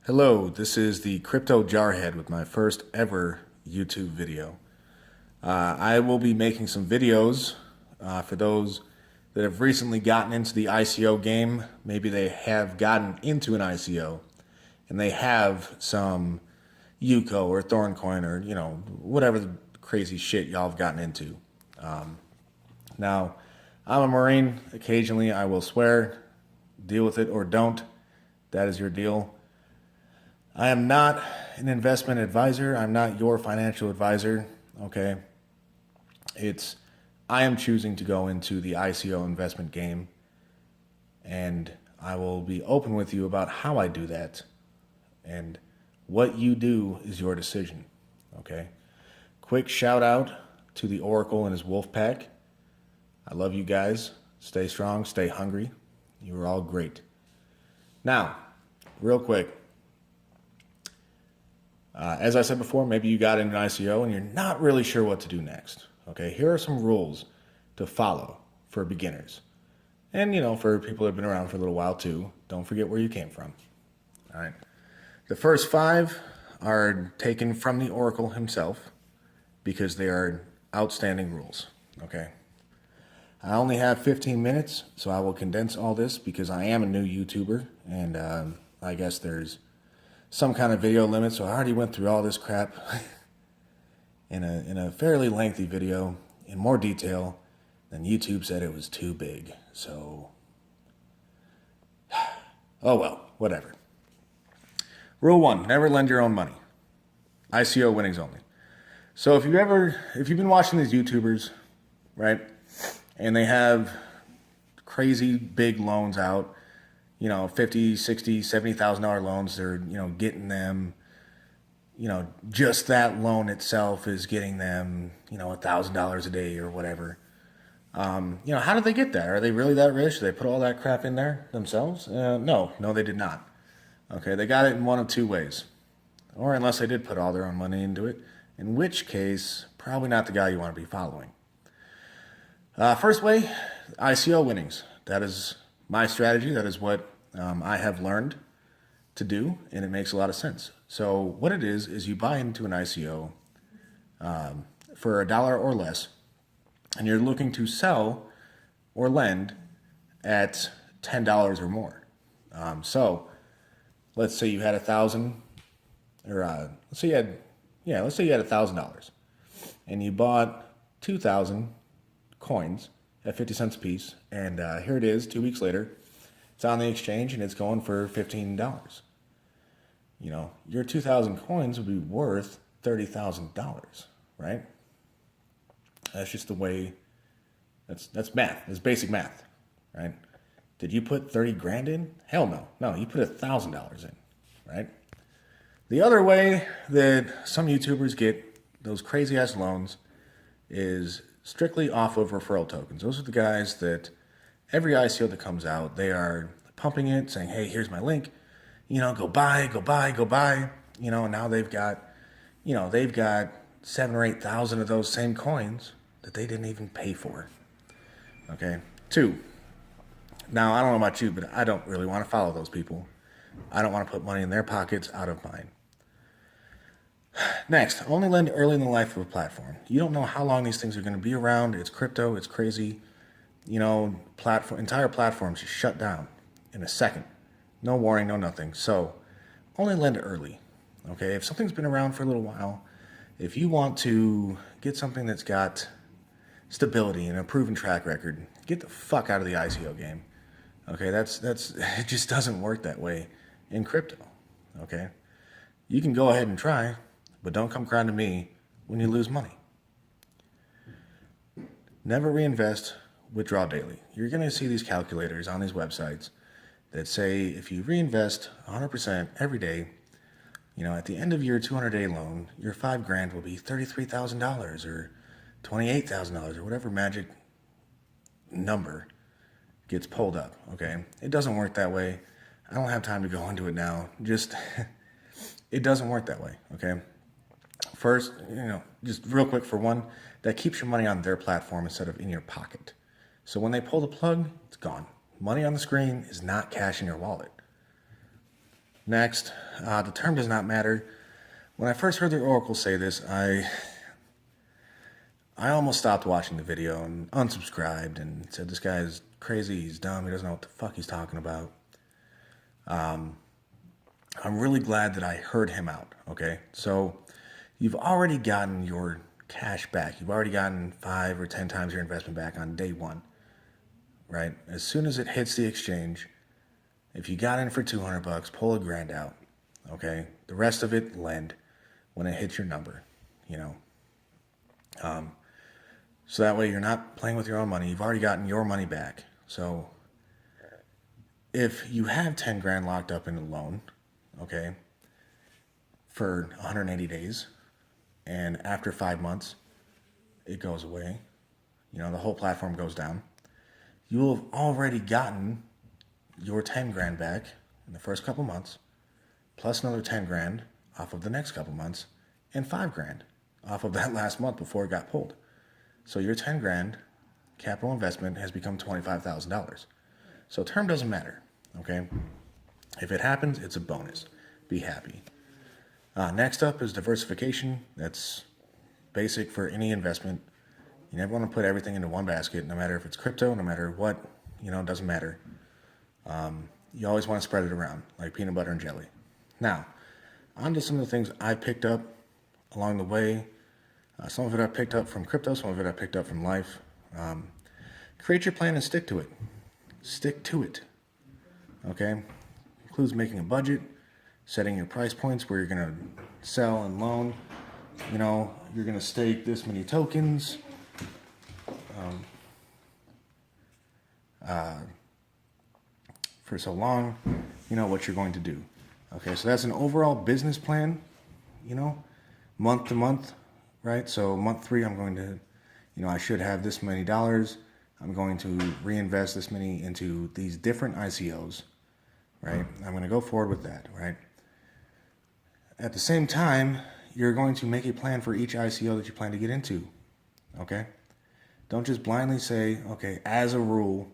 Hello, this is the Crypto Jarhead with my first ever YouTube video. I will be making some videos for those that have recently gotten into the ICO game. Maybe they have gotten into an ICO and they have some UCO or Thorncoin or, whatever the crazy shit y'all have gotten into. Now, I'm a Marine. Occasionally I will swear. Deal with it or don't. That is your deal. I am not an investment advisor. I'm not your financial advisor. Okay. I am choosing to go into the ICO investment game, and I will be open with you about how I do that, and what you do is your decision. Okay. Quick shout out to the Oracle and his wolf pack. I love you guys. Stay strong, stay hungry. You are all great. Now, real quick, as I said before, maybe you got into an ICO and you're not really sure what to do next. Okay, here are some rules to follow for beginners. And, for people that have been around for a little while too, don't forget where you came from. All right. The first 5 are taken from the Oracle himself because they are outstanding rules. Okay. I only have 15 minutes, so I will condense all this because I am a new YouTuber, and I guess there's some kind of video limit, so I already went through all this crap in a fairly lengthy video in more detail than YouTube said it was too big. So, oh well, whatever. Rule 1, never lend your own money. ICO winnings only. So if you've been watching these YouTubers, right, and they have crazy big loans out, $50,000, $60,000, $70,000 loans, they're, getting them, just that loan itself is getting them, $1,000 a day or whatever. How did they get that? Are they really that rich? Did they put all that crap in there themselves? No, they did not. Okay, they got it in one of 2 ways. Or unless they did put all their own money into it, in which case, probably not the guy you want to be following. First way, ICO winnings. That is my strategy. That is what I have learned to do, and it makes a lot of sense. So what it is you buy into an ICO for $1 or less, and you're looking to sell or lend at $10 or more. So let's say you had 1,000, or let's say you had $1,000, and you bought 2,000 coins at 50 cents a piece, and here it is 2 weeks later. It's on the exchange and it's going for $15. Your 2,000 coins would be worth $30,000, right? That's just the way. That's math. It's basic math, right? Did you put 30 grand in? Hell no. No, you put $1,000 in, right? The other way that some YouTubers get those crazy ass loans is strictly off of referral tokens. Those are the guys that every ICO that comes out, they are pumping it, saying, hey, here's my link, go buy. And now they've got 7,000 or 8,000 of those same coins that they didn't even pay for. Okay. 2, now I don't know about you, but I don't really want to follow those people. I don't want to put money in their pockets out of mine. Next, only lend early in the life of a platform. You don't know how long these things are going to be around. It's crypto. It's crazy. Entire platforms just shut down in a second. No warning, no nothing. So only lend early. Okay, if something's been around for a little while, if you want to get something that's got stability and a proven track record, get the fuck out of the ICO game. Okay, it just doesn't work that way in crypto. Okay, you can go ahead and try, but don't come crying to me when you lose money. Never reinvest, withdraw daily. You're going to see these calculators on these websites that say if you reinvest 100% every day, at the end of your 200-day loan, your $5,000 will be $33,000 or $28,000 or whatever magic number gets pulled up. Okay, it doesn't work that way. I don't have time to go into it now. It doesn't work that way. Okay. First, just real quick for one, that keeps your money on their platform instead of in your pocket. So when they pull the plug, it's gone. Money on the screen is not cash in your wallet. Next, the term does not matter. When I first heard the Oracle say this, I almost stopped watching the video and unsubscribed and said, this guy is crazy, he's dumb, he doesn't know what the fuck he's talking about. I'm really glad that I heard him out, okay? So you've already gotten your cash back. You've already gotten 5 or 10 times your investment back on day one, right? As soon as it hits the exchange, if you got in for $200, pull $1,000 out, okay? The rest of it, lend when it hits your number, you know? So that way you're not playing with your own money. You've already gotten your money back. So if you have 10 grand locked up in a loan, okay, for 180 days, and after 5 months, it goes away, you know, the whole platform goes down, you will have already gotten your 10 grand back in the first couple months, plus another 10 grand off of the next couple months, and 5 grand off of that last month before it got pulled. So your 10 grand capital investment has become $25,000. So term doesn't matter, okay? If it happens, it's a bonus. Be happy. Next up is diversification. That's basic for any investment. You never want to put everything into one basket, no matter if it's crypto, no matter what, you know, it doesn't matter. You always want to spread it around, like peanut butter and jelly. Now, on to some of the things I picked up along the way. Some of it I picked up from crypto, some of it I picked up from life. Create your plan and stick to it. Stick to it. Okay? Includes making a budget, setting your price points where you're going to sell and loan. You know, you're going to stake this many tokens. For so long, you know what you're going to do. Okay, so that's an overall business plan, you know, month to month, right? So month 3, I'm going to, you know, I should have this many dollars. I'm going to reinvest this many into these different ICOs, right? I'm going to go forward with that, right? At the same time, you're going to make a plan for each ICO that you plan to get into, okay? Don't just blindly say, okay, as a rule,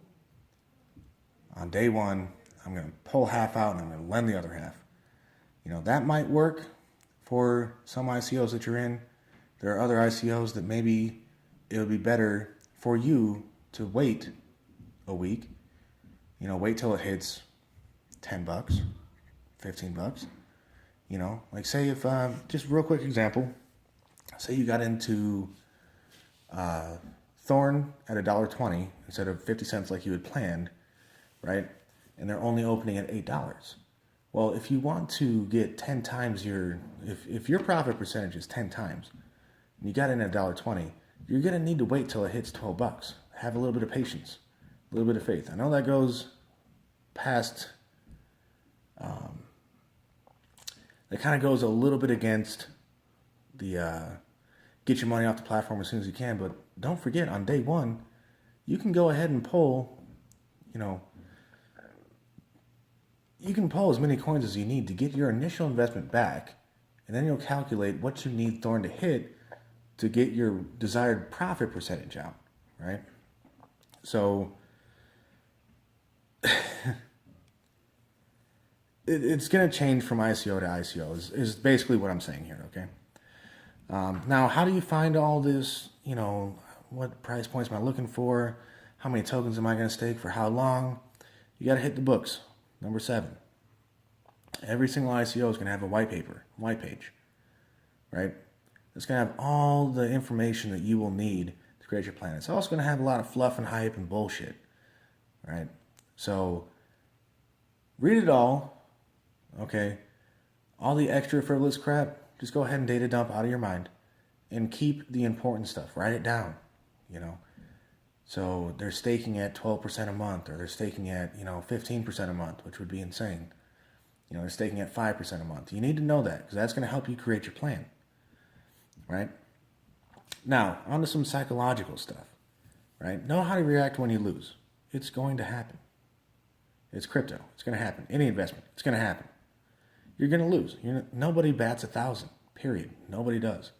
on day one, I'm going to pull half out and I'm going to lend the other half. You know, that might work for some ICOs that you're in. There are other ICOs that maybe it would be better for you to wait a week. You know, wait till it hits $10, $15. You know, like say if, just real quick example, say you got into Thorn at $1.20 instead of 50 cents like you had planned, right? And they're only opening at $8. Well, if you want to get 10 times if your profit percentage is 10 times, and you got in at $1.20, you're going to need to wait till it hits $12. Have a little bit of patience, a little bit of faith. I know that goes past, that kind of goes a little bit against the get your money off the platform as soon as you can, but don't forget, on day one, you can go ahead and pull, you know, you can pull as many coins as you need to get your initial investment back, and then you'll calculate what you need Thorn to hit to get your desired profit percentage out, right? So it's going to change from ICO to ICO is basically what I'm saying here, okay? Now, how do you find all this, you know, what price points am I looking for? How many tokens am I going to stake for how long? You got to hit the books. Number 7. Every single ICO is going to have a white page, right? It's going to have all the information that you will need to create your plan. It's also going to have a lot of fluff and hype and bullshit, right? So read it all, okay? All the extra frivolous crap, just go ahead and data dump out of your mind and keep the important stuff. Write it down, you know? So they're staking at 12% a month, or they're staking at, you know, 15% a month, which would be insane. You know, they're staking at 5% a month. You need to know that because that's going to help you create your plan, right? Now, on to some psychological stuff, right? Know how to react when you lose. It's going to happen. It's crypto. It's going to happen. Any investment, it's going to happen. You're going to lose. Nobody bats 1,000, period. Nobody does.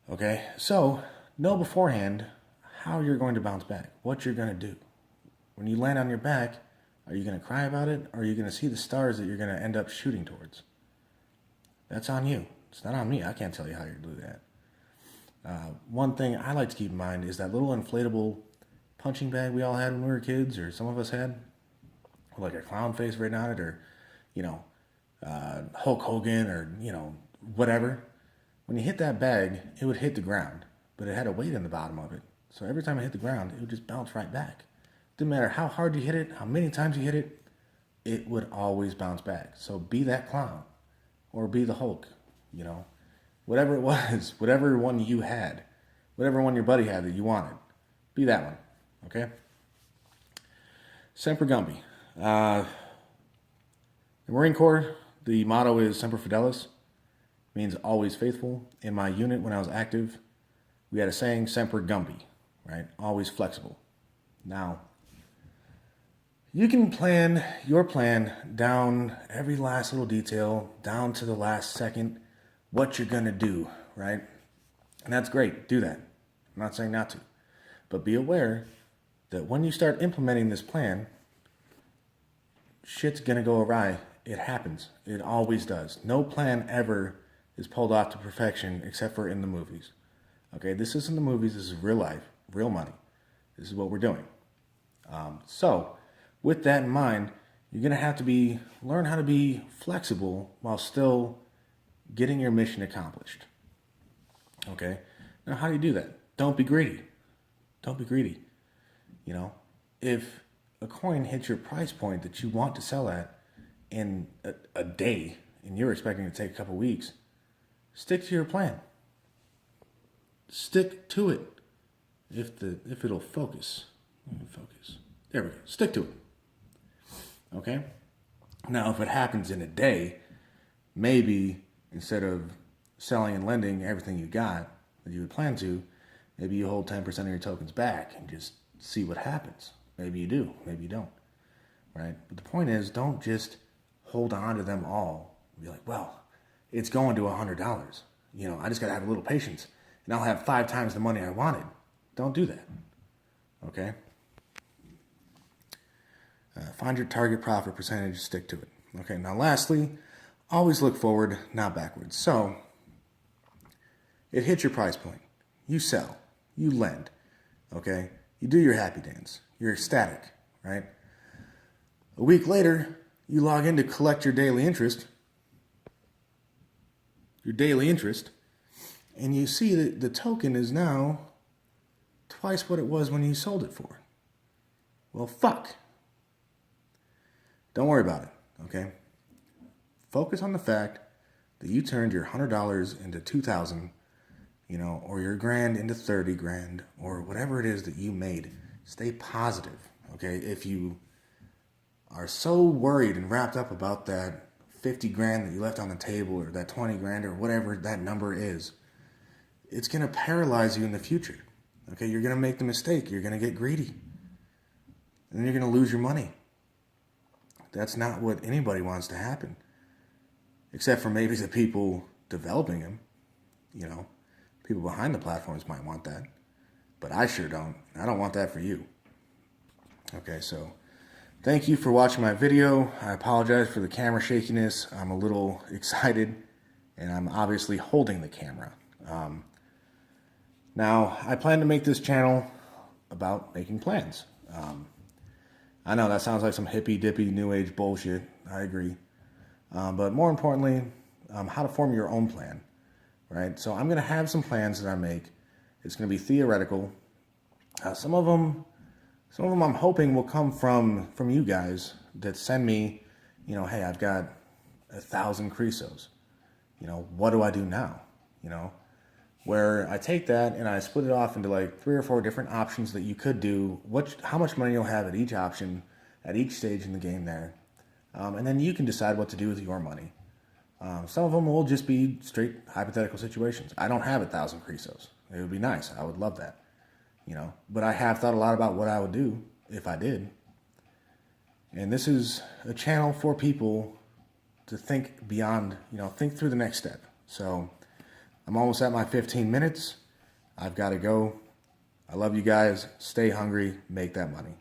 Okay, so know beforehand how you're going to bounce back, what you're going to do. When you land on your back, Are you going to cry about it, or are you going to see the stars that you're going to end up shooting towards? That's on you. It's not on me. I can't tell you how you do that. One thing I like to keep in mind is that little inflatable punching bag we all had when we were kids, or some of us had, like a clown face written on it, or, you know, Hulk Hogan, or, you know, whatever. When you hit that bag, it would hit the ground, but it had a weight in the bottom of it. So every time it hit the ground, it would just bounce right back. Didn't matter how hard you hit it, how many times you hit it, it would always bounce back. So be that clown, or be the Hulk, you know. Whatever it was, whatever one you had, whatever one your buddy had that you wanted, be that one, okay? Semper Gumby. The Marine Corps, the motto is Semper Fidelis, means always faithful. In my unit when I was active, we had a saying, Semper Gumby, right? Always flexible. Now, you can plan your plan down every last little detail, down to the last second, what you're going to do, right? And that's great. Do that. I'm not saying not to. But be aware that when you start implementing this plan, shit's going to go awry. It happens. It always does. No plan ever is pulled off to perfection except for in the movies. Okay, this isn't the movies. This is real life, real money. This is what we're doing. So, with that in mind, you're going to have to learn how to be flexible while still getting your mission accomplished. Okay? Now, how do you do that? Don't be greedy. Don't be greedy. You know, if a coin hits your price point that you want to sell at in a day, and you're expecting it to take a couple weeks, stick to your plan. Stick to it. If it'll focus. Let me focus. There we go. Stick to it. Okay? Now, if it happens in a day, maybe instead of selling and lending everything you got that you would plan to, maybe you hold 10% of your tokens back and just see what happens. Maybe you do. Maybe you don't. Right? But the point is, don't just hold on to them all and be like, well, it's going to $100. You know, I just got to have a little patience and I'll have 5 times the money I wanted. Don't do that. Okay? Find your target profit percentage, stick to it. Okay, now lastly, always look forward, not backwards. So, it hits your price point. You sell. You lend. Okay? You do your happy dance. You're ecstatic, right? A week later, you log in to collect your daily interest. And you see that the token is now twice what it was when you sold it for. Well, fuck. Don't worry about it, okay? Focus on the fact that you turned your $100 into $2,000, you know, or your grand into 30 grand, or whatever it is that you made. Stay positive, okay? If you are so worried and wrapped up about that 50 grand that you left on the table, or that 20 grand, or whatever that number is, it's going to paralyze you in the future, okay? You're going to make the mistake. You're going to get greedy. And then you're going to lose your money. That's not what anybody wants to happen. Except for maybe the people developing them. You know, people behind the platforms might want that. But I sure don't. I don't want that for you. Okay, so thank you for watching my video. I apologize for the camera shakiness. I'm a little excited. And I'm obviously holding the camera. Now, I plan to make this channel about making plans. I know that sounds like some hippy-dippy new age bullshit. I agree. But more importantly, how to form your own plan, right? So I'm going to have some plans that I make. It's going to be theoretical. Some of them I'm hoping will come from you guys that send me, you know, hey, I've got 1,000 Cresos. You know, what do I do now? You know, where I take that and I split it off into like 3 or 4 different options that you could do, how much money you'll have at each option, at each stage in the game there. And then you can decide what to do with your money. Some of them will just be straight hypothetical situations. I don't have 1,000 Cresos. It would be nice. I would love that. You know, but I have thought a lot about what I would do if I did. And this is a channel for people to think beyond, you know, think through the next step. So I'm almost at my 15 minutes. I've got to go. I love you guys. Stay hungry. Make that money.